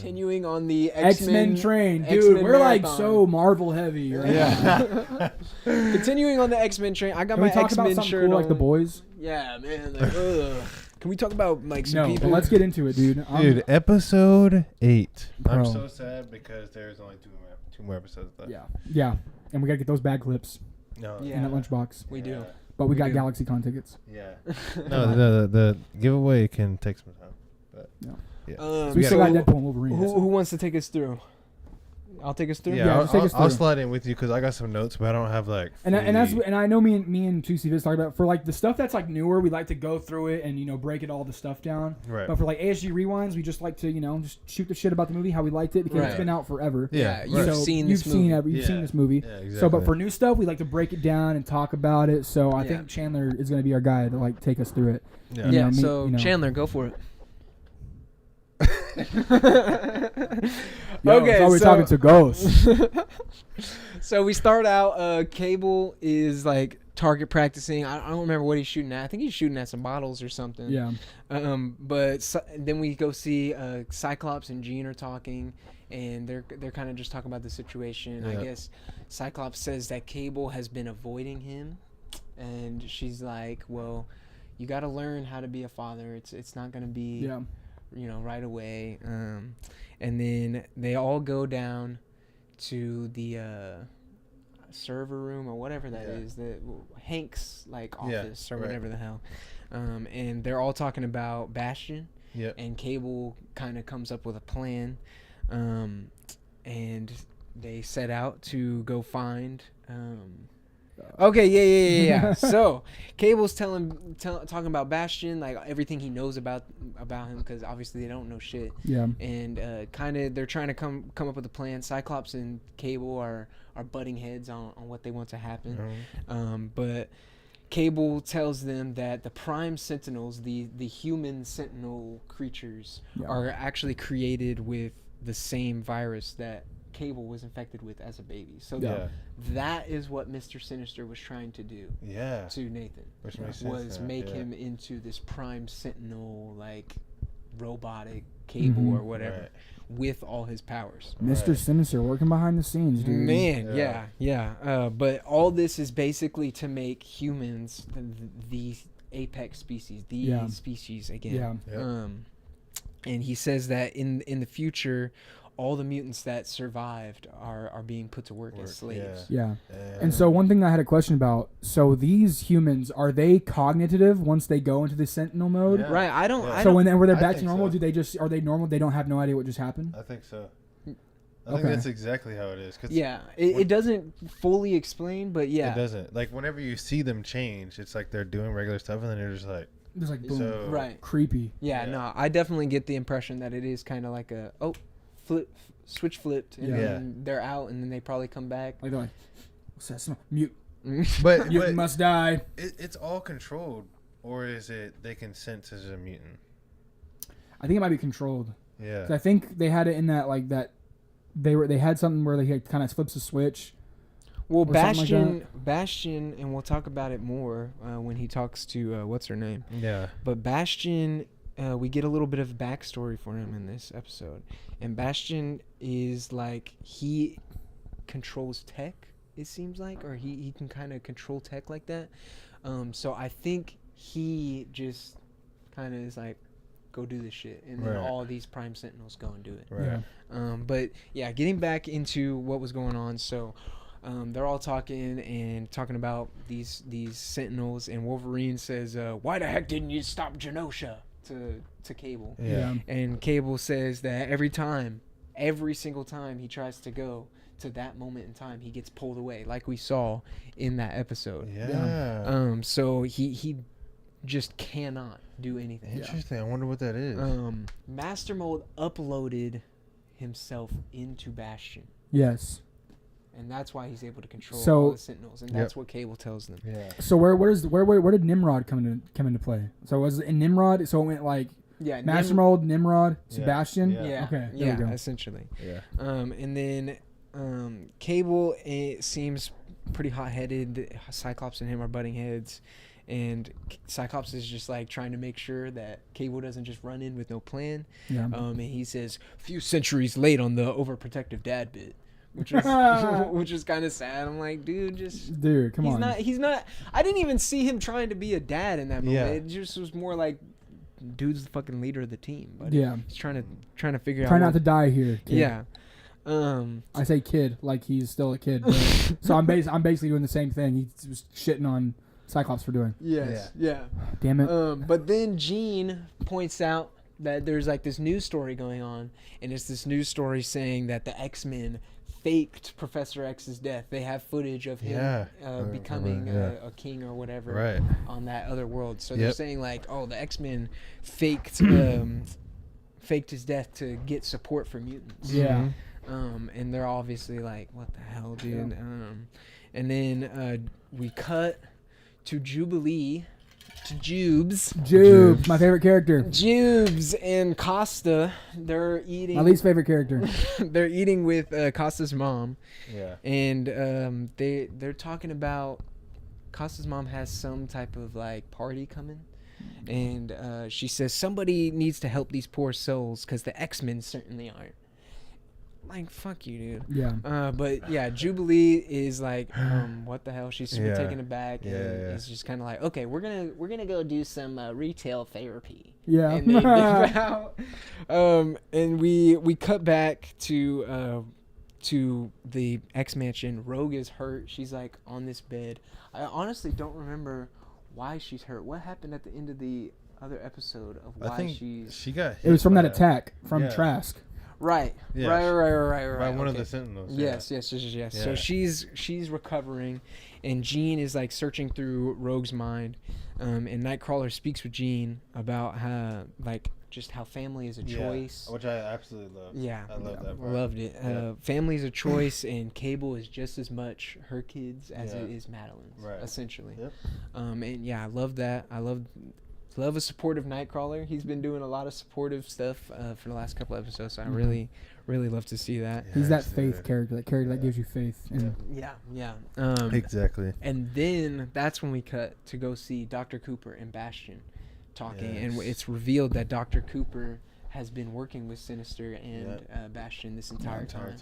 Continuing on the X-Men train, dude. X-Men we're marathon. like so Marvel heavy, right? Yeah. Continuing on the X-Men train, I got Can my we talk X-Men about something shirt cool on. like the boys? Yeah, man. Like, ugh. Can we talk about like some No, people? but let's get into it, dude. Dude, episode 8. I'm Bro. so sad because there's only two more episodes left. Yeah, and we gotta get those bag clips No. Yeah. in that lunchbox. We do. But we We got do. GalaxyCon tickets. Yeah. No, the giveaway can take some time. But Yeah. yeah. So we still got Deadpool and Wolverine. Who wants to take us through? I'll take us through. Yeah, just take us I'll through. slide in with you because I got some notes, but I don't have like. And fully- I know me and Tusi Viz talked about for like the stuff that's like newer, we like to go through it and break it all the stuff down. Right. But for like ASG rewinds, we just like to just shoot the shit about the movie, how we liked it because it's Right. been out forever. Yeah, you've right. seen this movie. You've seen this movie. Yeah, exactly. So, but for new stuff, we like to break it down and talk about it. So I Yeah. think Chandler is going to be our guy to like take us through it. Yeah. Yeah. me- So you know. Chandler, go for it. Yo, Okay, so we're talking to ghosts. So we start out. Cable is like target practicing. I don't remember what he's shooting at. I think he's shooting at some bottles or something. Yeah. But then we go see Cyclops and Jean are talking, and they're kind of just talking about the situation. Yeah. I guess Cyclops says that Cable has been avoiding him, and she's like, "Well, you got to learn how to be a father. It's not gonna be Yeah. right away." And then they all go down to the server room or whatever that is, the Hank's like office or whatever the hell. And they're all talking about Bastion. Yep. And Cable kind of comes up with a plan. And they set out to go find. Okay, yeah. So Cable's talking about Bastion, like everything he knows about him, because obviously they don't know shit. Yeah. And kind of they're trying to come up with a plan. Cyclops and Cable are butting heads on what they want to happen. But Cable tells them that the Prime Sentinels, the human Sentinel creatures, are actually created with the same virus that Cable was infected with as a baby. So that is what Mr. Sinister was trying to do to Nathan. Which makes sense was now, make yeah. him into this Prime Sentinel, like robotic Cable or whatever, Right. with all his powers. Mr. Sinister working behind the scenes, dude. Man, yeah. But all this is basically to make humans the apex species, species again. Yeah. Yep. And he says that in the future, all the mutants that survived are being put to work as slaves. Yeah. And so one thing I had a question about, so these humans, are they cognitive once they go into the Sentinel mode? Yeah. Right. I don't. Yeah. I So don't when they're I back to think normal, so. are they normal? They don't have no idea what just happened? I think so. I Okay. think that's exactly how it is. 'Cause it doesn't fully explain, but yeah. It doesn't. Like, whenever you see them change, it's like they're doing regular stuff, and then you're just like, Just like boom, so... Right. creepy. Yeah, Yeah. no, I definitely get the impression that it is kind of like a switch flipped, and Yeah. then they're out, and then they probably come back. Like they're like, what's that smell? Mute. But, Mutant must die. it's all controlled, or is it they can sense as a mutant? I think it might be controlled. Yeah. 'Cause I think they had it in that like that. They had something where they kind of flips a switch. Well, Or something like Bastion, and we'll talk about it more when he talks to what's her name. Yeah. But Bastion, we get a little bit of backstory for him in this episode, and Bastion is like he controls tech. It seems like, or he can kind of control tech like that. So I think he just kind of is like, go do this shit, and then all these Prime Sentinels go and do it. Right. Yeah. But yeah, getting back into what was going on, so they're all talking about these Sentinels, and Wolverine says, "Why the heck didn't you stop Genosha?" to Cable. Yeah. And Cable says that every single time he tries to go to that moment in time, he gets pulled away, like we saw in that episode. Yeah. So he just cannot do anything. Interesting. I wonder what that is. Master Mold uploaded himself into Bastion, Yes. and that's why he's able to control So- all the Sentinels, and that's what Cable tells them. Yeah. So where did Nimrod come into play? So was it in Nimrod? So it went like Yeah, Master Mold, Nimrod, Sebastian. Yeah. Okay. There Yeah, we go. essentially. Yeah. And then Cable seems pretty hot-headed. Cyclops and him are butting heads, and Cyclops is just like trying to make sure that Cable doesn't just run in with no plan. Yeah. And he says, "Few centuries late on the overprotective dad bit," which is which is kind of sad. I'm like, dude, come on. He's not. I didn't even see him trying to be a dad in that moment. Yeah. It just was more like, dude's the fucking leader of the team. But Yeah. he's trying to figure out. Try not to die here, kid. Yeah. I say kid like he's still a kid. But, so I'm basically doing the same thing. He was shitting on Cyclops for doing. Yes. Yeah. Damn it. But then Jean points out that there's like this news story going on, and it's this news story saying that the X-Men faked Professor X's death. They have footage of him becoming a king or whatever on that other world. So they're saying like, oh, the X-Men faked his death to get support for mutants. Yeah. And they're obviously like, what the hell, dude? Yeah. And then we cut to Jubilee, to Jubes, my favorite character. Jubes and Costa, they're eating. My least favorite character. They're eating with Costa's mom. Yeah. And they're talking about Costa's mom has some type of like party coming. And she says somebody needs to help these poor souls because the X-Men certainly aren't. Like, fuck you, dude. Yeah. But yeah, Jubilee is like, what the hell? She's super taken aback, and it's just kind of like, okay, we're gonna go do some retail therapy. Yeah. And they leave out. And we cut back to the X Mansion. Rogue is hurt. She's like on this bed. I honestly don't remember why she's hurt. What happened at the end of the other episode of why I think she got hit. It was from by that attack from Trask. Right. Yeah, Right. By one of the Sentinels. Yes. Yeah. So she's recovering, and Jean is like searching through Rogue's mind, and Nightcrawler speaks with Jean about how how family is a choice. Which I absolutely love. Yeah, I love that part. Loved it. Family is a choice, and Cable is just as much her kids as it is Madeline's, essentially. Yep. And yeah, I love that. I love a supportive Nightcrawler. He's been doing a lot of supportive stuff for the last couple episodes, so I really love to see that. Yeah, he's that faith character, that gives you faith. Yeah. Exactly. And then that's when we cut to go see Dr. Cooper and Bastion talking, and it's revealed that Dr. Cooper has been working with Sinister and Bastion this entire time.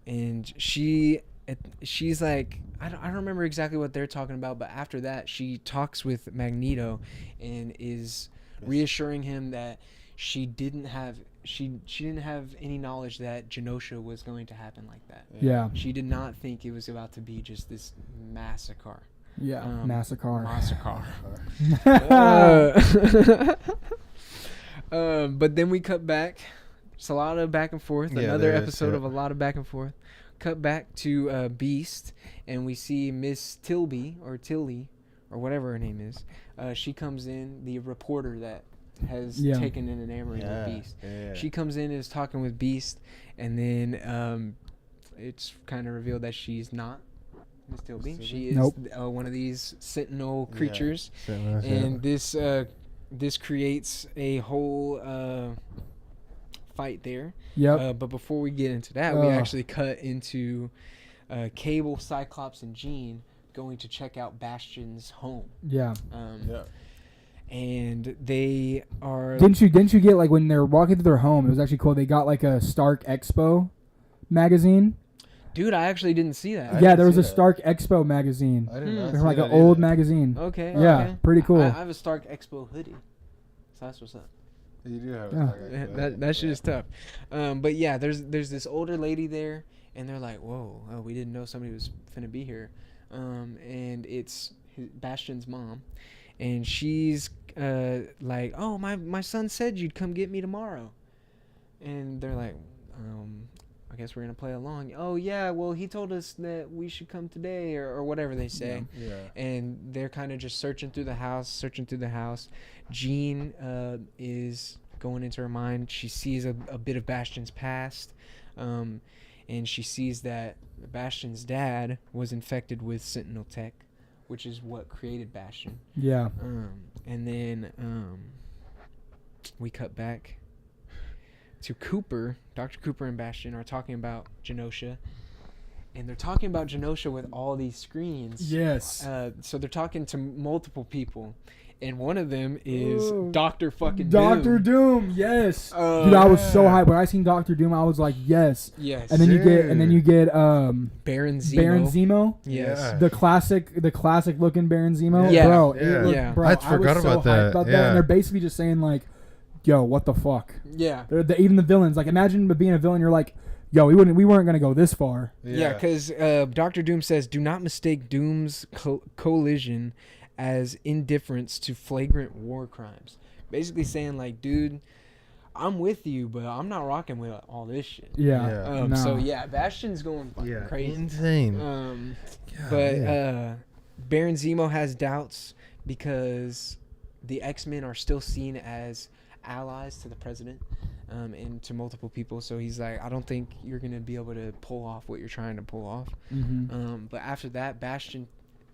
And she's like, I don't remember exactly what they're talking about, but after that she talks with Magneto and is reassuring him that she didn't have any knowledge that Genosha was going to happen like that. Yeah. She did not think it was about to be just this massacre. Yeah. Massacre. But then we cut back. It's a lot of back and forth. Another episode of a lot of back and forth. Cut back to Beast, and we see Miss Tilly, or whatever her name is. She comes in, the reporter that has taken an enamoring with Beast. Yeah. She comes in and is talking with Beast, and then it's kind of revealed that she's not Miss Tilly. She is one of these Sentinel creatures, and this creates a whole fight there. Yep. But before we get into that, we actually cut into Cable, Cyclops, and Jean going to check out Bastion's home. Yeah. And they are. Didn't you get like when they're walking through their home? It was actually cool. They got like a Stark Expo magazine. Dude, I actually didn't see that. Yeah, there was a Stark Expo magazine. I didn't know. It was like an old magazine. Okay. Yeah, okay. pretty cool. I have a Stark Expo hoodie, so that's what's up. You do have that shit is tough. But yeah, there's this older lady there, and they're like, whoa, we didn't know somebody was finna be here. And it's Bastion's mom, and she's like, oh, my son said you'd come get me tomorrow. And they're like, I guess we're gonna play along. Oh yeah, well he told us that we should come today, or whatever they say. Yeah. And they're kind of just searching through the house. Jean is going into her mind. She sees a bit of Bastion's past, and she sees that Bastion's dad was infected with Sentinel tech, which is what created Bastion. Yeah. And then we cut back to Cooper. Dr. Cooper and Bastion are talking about Genosha, and they're talking about Genosha with all these screens. Yes. So they're talking to multiple people, and one of them is Oh, Doctor fucking Doctor Doom. Doom. Yes. Dude, I was so hyped when I seen Doctor Doom. I was like, yes. Yes. And then you get Baron Zemo. Baron Zemo. Yes. Yeah. The classic looking Baron Zemo. Yeah. Bro, Yeah. it looked, Yeah. bro, I was forgot so about hyped that. And they're basically just saying like, yo, what the fuck? Yeah. Even the villains, like imagine being a villain, you're like, yo, we weren't gonna go this far. Yeah, because Doctor Doom says, "Do not mistake Doom's collision as indifference to flagrant war crimes." Basically saying like, dude, I'm with you, but I'm not rocking with all this shit. Yeah. Yeah. So yeah, Bastion's going fucking crazy. Insane. But Baron Zemo has doubts because the X-Men are still seen as allies to the president and to multiple people. So he's like, I don't think you're going to be able to pull off what you're trying to pull off. Mm-hmm. But after that, Bastion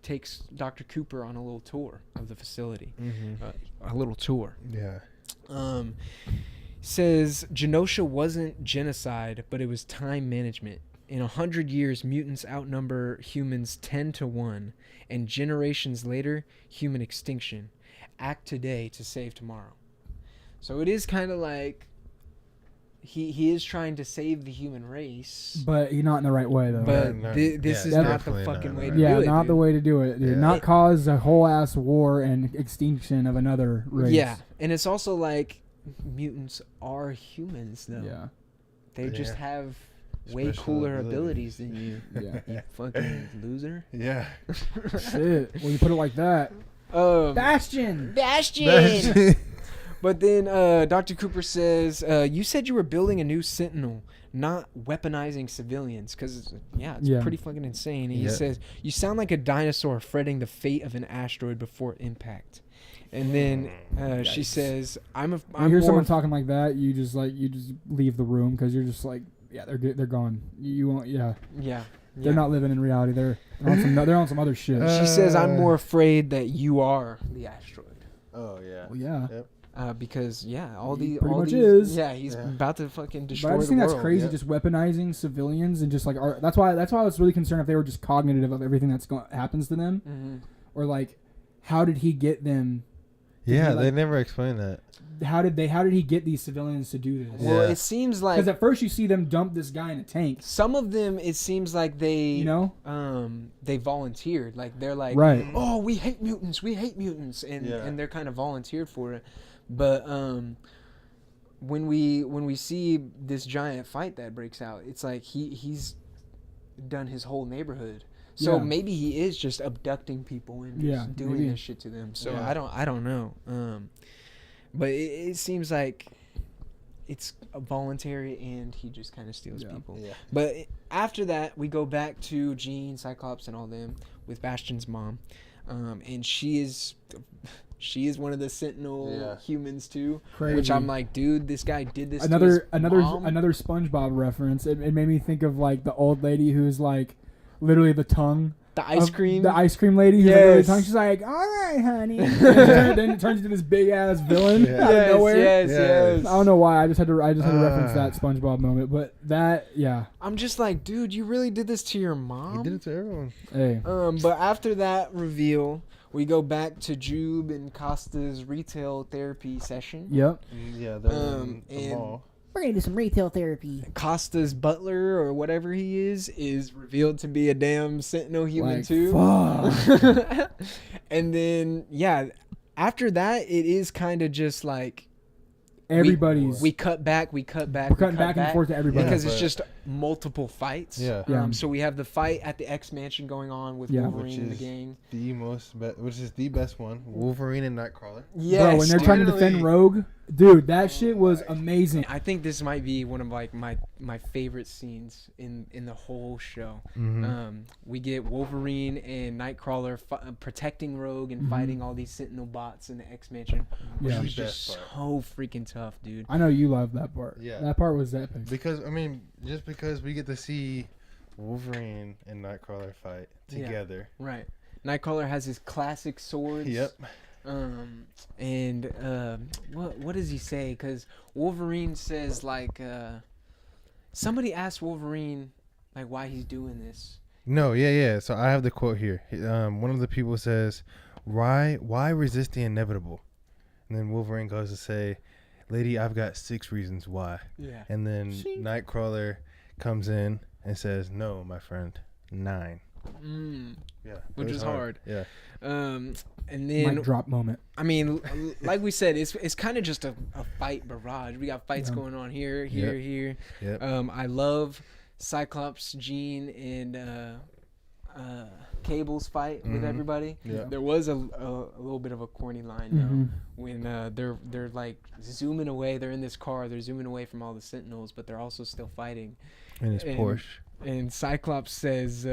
takes Dr. Cooper on a little tour of the facility. A little tour. Yeah. Says Genosha wasn't genocide, but it was time management. In 100 years, mutants outnumber humans 10-1, and generations later, human extinction. Act today to save tomorrow. So it is kind of like he is trying to save the human race, But he's not in the right way though. but this is not the fucking way to do it. Not dude. the way to do it. Dude. Yeah. Not cause a whole ass war and extinction of another race. Yeah, and it's also like mutants are humans though. Yeah. They just have way Special cooler abilities. abilities than you. Yeah. You fucking loser. Yeah. Shit. When you put it like that. Bastion. Bastion. But then Dr. Cooper says, you said you were building a new Sentinel, not weaponizing civilians, because it's pretty fucking insane. And he says, you sound like a dinosaur fretting the fate of an asteroid before impact. And then she says, I'm you hear more someone talking like that, you just leave the room because you're just like, yeah, they're gone. You won't. Yeah. They're not living in reality. They're on some other shit. She says, I'm more afraid that you are the asteroid. Oh yeah. Well, yeah. Yep. Because all He these pretty much these, is. Yeah, he's about to fucking destroy But I just the think world. that's crazy, yeah. just weaponizing civilians and just like that's why I was really concerned if they were just cognitive of everything that's happens to them, or like how did he get them? Yeah, like- they never explained that. How did he get these civilians to do this? Well, Yeah. it seems like Because at first you see them dump this guy in a tank. some of them, it seems like they, they volunteered. Like they're like, Right. oh, we hate mutants, and they're kind of volunteered for it. But when we see this giant fight that breaks out, it's like he's done his whole neighborhood. So Yeah. maybe he is just abducting people and just doing maybe. this shit to them. So Yeah. I don't know. But it seems like it's voluntary and he just kind of steals people. Yeah. But after that, we go back to Jean, Cyclops, and all them with Bastion's mom, and she is one of the Sentinel humans too. Crazy. Which I'm like, dude, this guy did this. Another to his mom? SpongeBob reference. It made me think of like the old lady who's like literally the tongue. The ice cream. The ice cream lady. Who's Yes. like, the tongue. She's like, all right, honey. Then it turns into this big ass villain out of nowhere. Yes. I don't know why. I just had to reference that SpongeBob moment, but that, yeah. I'm just like, dude, you really did this to your mom? He did it to everyone. Hey. But after that reveal, we go back to Jube and Costa's retail therapy session. Yep. Yeah, they're in the and- mall. We're gonna do some retail therapy. Costa's butler or whatever he is revealed to be a damn Sentinel human Like, too. fuck. And then after that it is kind of just like Everybody's. we cut back. We're cutting back and forth to everybody. because it's but- just multiple fights. Yeah. Yeah. So we have the fight at the X Mansion going on with Yeah. Wolverine and the gang. Which is the best one. Wolverine and Nightcrawler. Yes, Bro, when they're trying to defend dude. Rogue, dude, that shit was amazing. I think this might be one of like my favorite scenes in the whole show. We get Wolverine and Nightcrawler protecting Rogue and fighting all these Sentinel bots in the X Mansion, which Yeah. was just so freaking tough, dude. I know you love that part. Yeah. That part was epic. Because just because we get to see Wolverine and Nightcrawler fight together. Right. Nightcrawler has his classic swords. Yep. And what does he say? Because Wolverine says like somebody asked Wolverine why he's doing this. No, yeah. So I have the quote here. One of the people says, why resist the inevitable? And then Wolverine goes to say, lady, I've got 6 reasons why. Yeah. And then Nightcrawler comes in and says, no, my friend, 9. Yeah. Which is hard. Yeah. And then Mic drop moment. I mean, like we said, it's kind of just a fight barrage. We got fights going on here. Yep. I love Cyclops, Jean, and Cable's fight with everybody. Yeah. There was a little bit of a corny line though when they're like zooming away. They're in this car. They're zooming away from all the Sentinels, but they're also still fighting. In his Porsche. And Cyclops says,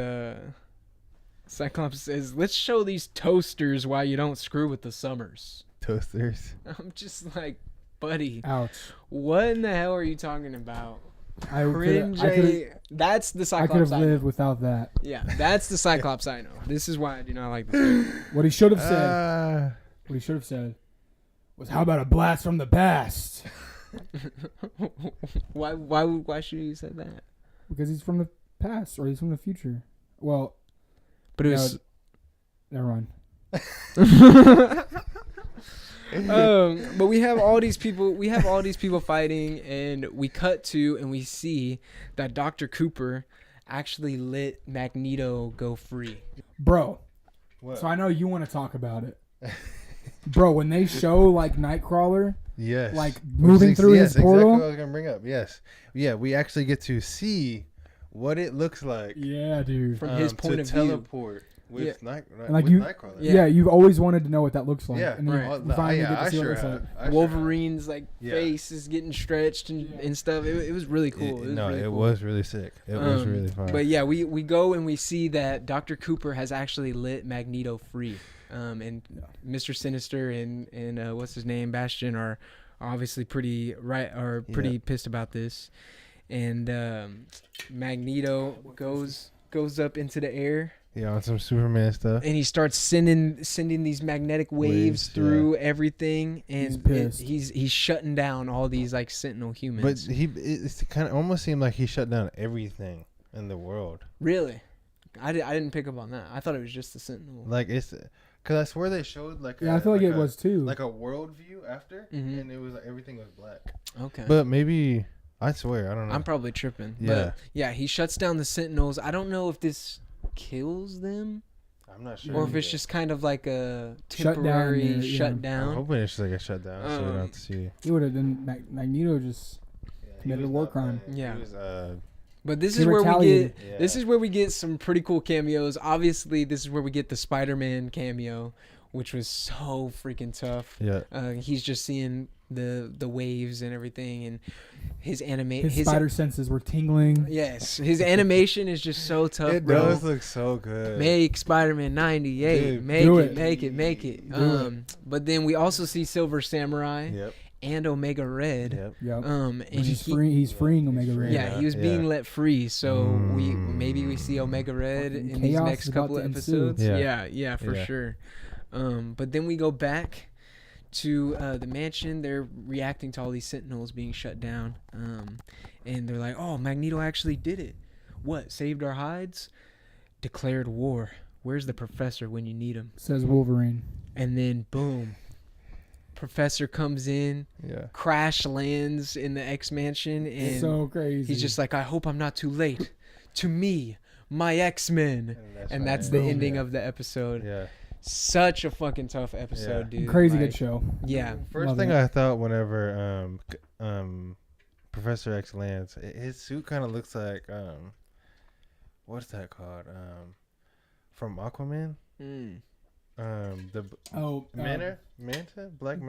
let's show these toasters why you don't screw with the Summers. Toasters. I'm just like, buddy. Ouch. What in the hell are you talking about? Cringe. That's the Cyclops I could have I know. lived without that. Yeah, that's the Cyclops I know. This is why I do not like this. What he should have said. Was how about a blast from the past? Why should he have said that? Because he's from the past or he's from the future. Well, But it was never mind. But we have all these people fighting, and we cut to and we see that Dr. Cooper actually let Magneto go free. Bro. What? So I know you want to talk about it. Bro, when they show like Nightcrawler like moving through his portal. Exactly what I was gonna bring up. Yes. Yeah, we actually get to see what it looks like. Yeah, dude. From his point of view. Teleport with Nightcrawler. Yeah. Yeah, you've always wanted to know what that looks like. Yeah, And then right. you finally get to see what it looks like. Wolverine's face is getting stretched and stuff. It was really cool. It was really sick. It was really fun. But yeah, we go and we see that Dr. Cooper has actually let Magneto free. And Mr. Sinister and what's his name, Bastion are obviously pretty pissed about this. And Magneto goes up into the air. Yeah, on some Superman stuff. And he starts sending these magnetic waves through everything, and he's shutting down all these like Sentinel humans. But it kind of almost seemed like he shut down everything in the world. Really, I didn't pick up on that. I thought it was just the Sentinel. Like it's because I swear they showed like I feel like it was too like a world view after, and it was like everything was black. Okay, but maybe I swear I don't know. I'm probably tripping. Yeah, but yeah, he shuts down the Sentinels. I don't know if this kills them. I'm not sure. Or if it's just kind of like a temporary shutdown. I'm hoping it's just like a shutdown, so we don't have to see. He would have done Magneto just committed a war crime. Yeah. He was, but this is where we get this is where we get some pretty cool cameos. Obviously, this is where we get the Spider-Man cameo, which was so freaking tough. Yeah. He's just seeing the waves and everything, and his spider senses were tingling. Yes, his animation is just so tough. It bro. does look so good. Make Spider-Man 98. Dude, Make it. But then we also see Silver Samurai. Yep. And Omega Red. Yep. And he's freeing Omega Red. Yeah, he was being let free. So we see Omega Red in these next couple of episodes. Yeah, for sure. But then we go back to the mansion. They're reacting to all these Sentinels being shut down. And they're like, "Oh, Magneto actually did it. What? Saved our hides? Declared war. Where's the professor when you need him?" Says Wolverine. And then boom. Professor comes in, crash lands in the X Mansion, and so crazy. He's just like, "I hope I'm not too late. To me, my X-Men," and that's the ending of the episode. Yeah, such a fucking tough episode, dude. Crazy good show. Yeah. First thing I thought whenever Professor X lands, his suit kind of looks like what's that called? From Aquaman. Black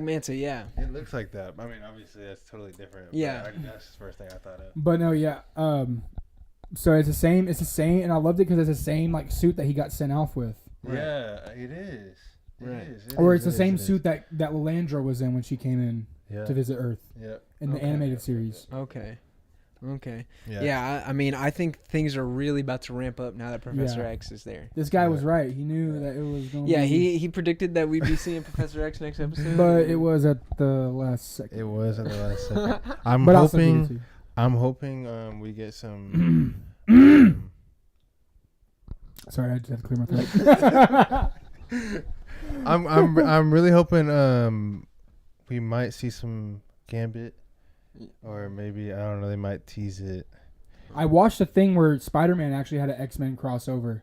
Manta, yeah. It looks like that. I mean, obviously that's totally different. Yeah, that's the first thing I thought of. But no, yeah. So it's the same, and I loved it because it's the same like suit that he got sent off with. Right. Yeah, it is. It's the same suit that Lilandra was in when she came in to visit Earth. Yeah. In the animated series. Okay. Yeah. I mean, I think things are really about to ramp up now that Professor X is there. This guy was right. He knew that it was going to be... he predicted that we'd be seeing Professor X next episode. But it was at the last second. I'm hoping we get some Sorry, I just had to clear my throat. I'm really hoping we might see some Gambit, or maybe I don't know. They might tease it. I watched a thing where Spider-Man actually had an X-Men crossover.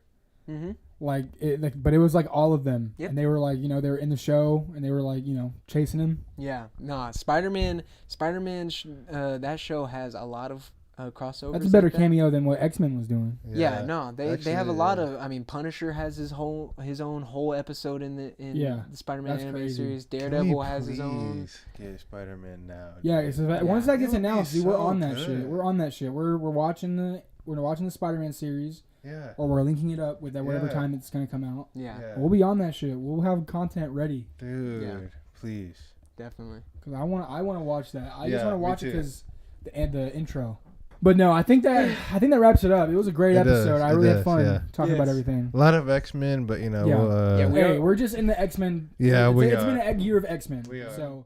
Mm-hmm. But it was like all of them, yep. and they were like, they were in the show, and they were like, chasing him. Yeah, Spider-Man. That show has a lot of crossovers. That's a better cameo than what X-Men was doing. Yeah, they have a lot of. I mean, Punisher has his own whole episode in the Spider-Man animated series. Daredevil has his own. Get Spider-Man now. Yeah, so once that gets announced, we're on that shit. We're on that shit. We're watching the Spider-Man series. Yeah. Or we're linking it up with that whatever time it's gonna come out. Yeah. We'll be on that shit. We'll have content ready. Dude, please. Definitely. Because I want to watch that. I just want to watch it because the intro. But no, I think that wraps it up. It was a great episode. I really had fun talking about everything. A lot of X-Men, but we're just in the X-Men. Yeah, it's been a year of X-Men. We are. So.